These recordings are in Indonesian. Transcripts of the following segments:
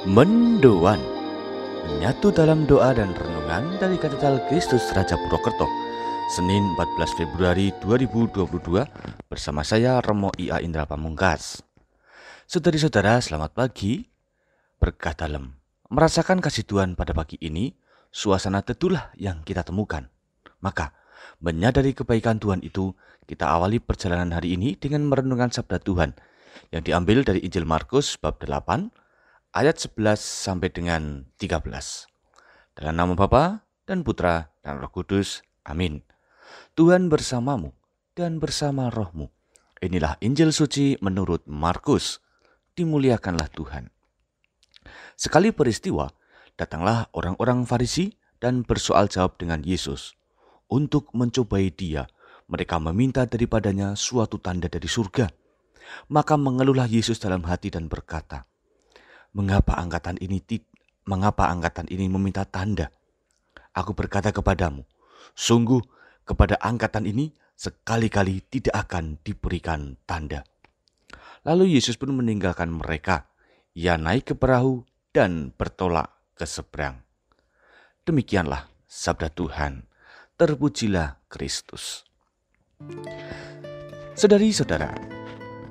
Mendoan, menyatu dalam doa dan renungan dari Katedral Kristus Raja Purwokerto, Senin 14 Februari 2022 bersama saya Romo I.A. Indra Pamungkas. Saudari-saudara, selamat pagi. Berkah dalam merasakan kasih Tuhan pada pagi ini, suasana teduhlah yang kita temukan. Maka, menyadari kebaikan Tuhan itu, kita awali perjalanan hari ini dengan merenungkan sabda Tuhan yang diambil dari Injil Markus bab 8 ayat 11 sampai dengan 13. Dalam nama Bapa dan Putra dan Roh Kudus. Amin. Tuhan bersamamu dan bersama rohmu. Inilah Injil suci menurut Markus. Dimuliakanlah Tuhan. Sekali peristiwa, datanglah orang-orang Farisi dan bersoal jawab dengan Yesus. Untuk mencobai dia, mereka meminta daripadanya suatu tanda dari surga. Maka mengeluhlah Yesus dalam hati dan berkata, Mengapa angkatan ini meminta tanda? Aku berkata kepadamu, sungguh kepada angkatan ini sekali-kali tidak akan diberikan tanda. Lalu Yesus pun meninggalkan mereka. Ia naik ke perahu dan bertolak ke seberang. Demikianlah sabda Tuhan. Terpujilah Kristus. Saudari-saudara,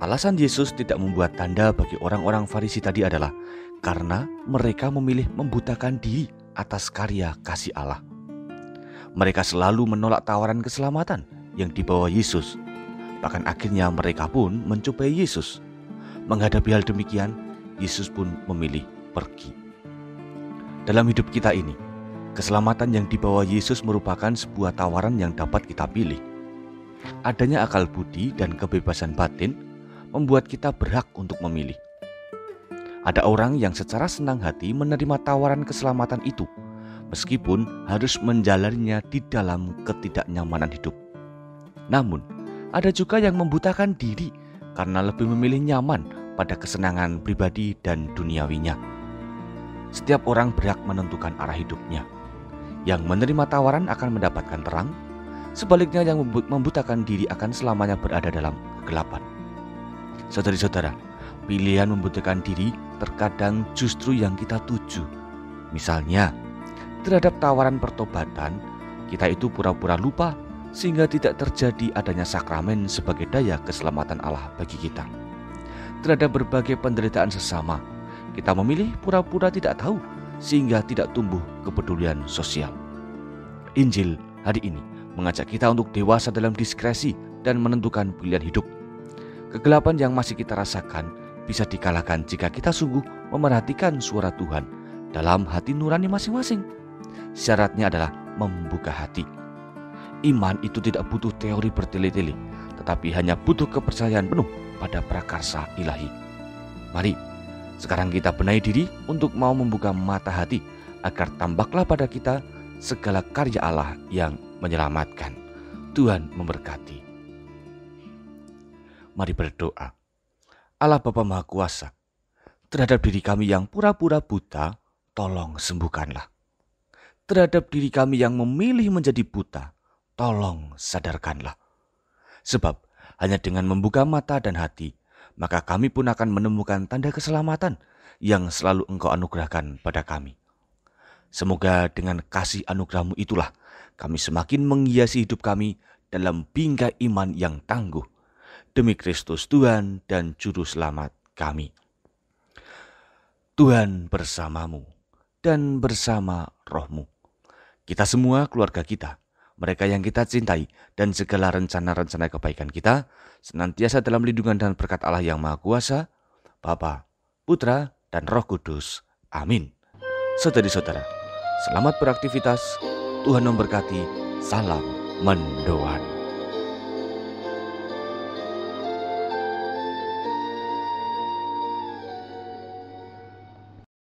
alasan Yesus tidak membuat tanda bagi orang-orang Farisi tadi adalah karena mereka memilih membutakan diri atas karya kasih Allah. Mereka selalu menolak tawaran keselamatan yang dibawa Yesus. Bahkan akhirnya mereka pun mencobai Yesus. Menghadapi hal demikian, Yesus pun memilih pergi. Dalam hidup kita ini, keselamatan yang dibawa Yesus merupakan sebuah tawaran yang dapat kita pilih. Adanya akal budi dan kebebasan batin membuat kita berhak untuk memilih. Ada orang yang secara senang hati menerima tawaran keselamatan itu, meskipun harus menjalaninya di dalam ketidaknyamanan hidup. Namun, ada juga yang membutakan diri karena lebih memilih nyaman pada kesenangan pribadi dan duniawinya. Setiap orang berhak menentukan arah hidupnya. Yang menerima tawaran akan mendapatkan terang, sebaliknya yang membutakan diri akan selamanya berada dalam kegelapan. Saudari-saudara, pilihan membutakan diri terkadang justru yang kita tuju. Misalnya, terhadap tawaran pertobatan, kita itu pura-pura lupa sehingga tidak terjadi adanya sakramen sebagai daya keselamatan Allah bagi kita. Terhadap berbagai penderitaan sesama, kita memilih pura-pura tidak tahu sehingga tidak tumbuh kepedulian sosial. Injil hari ini mengajak kita untuk dewasa dalam diskresi dan menentukan pilihan hidup. Kegelapan yang masih kita rasakan bisa dikalahkan jika kita sungguh memerhatikan suara Tuhan dalam hati nurani masing-masing. Syaratnya adalah membuka hati. Iman itu tidak butuh teori bertele-tele, tetapi hanya butuh kepercayaan penuh pada prakarsa ilahi. Mari, sekarang kita benahi diri untuk mau membuka mata hati agar tampaklah pada kita segala karya Allah yang menyelamatkan. Tuhan memberkati. Mari berdoa. Allah Bapa Maha Kuasa, terhadap diri kami yang pura-pura buta, tolong sembuhkanlah. Terhadap diri kami yang memilih menjadi buta, tolong sadarkanlah. Sebab hanya dengan membuka mata dan hati, maka kami pun akan menemukan tanda keselamatan yang selalu Engkau anugerahkan pada kami. Semoga dengan kasih anugerah-Mu itulah kami semakin menghiasi hidup kami dalam bingkai iman yang tangguh. Demi Kristus Tuhan dan Juru Selamat kami. Tuhan bersamamu dan bersama rohmu. Kita semua, keluarga kita, mereka yang kita cintai, dan segala rencana-rencana kebaikan kita, senantiasa dalam lindungan dan berkat Allah yang Maha Kuasa, Bapa, Putra, dan Roh Kudus. Amin. Saudari-saudara, selamat beraktivitas. Tuhan memberkati. Salam mendoan.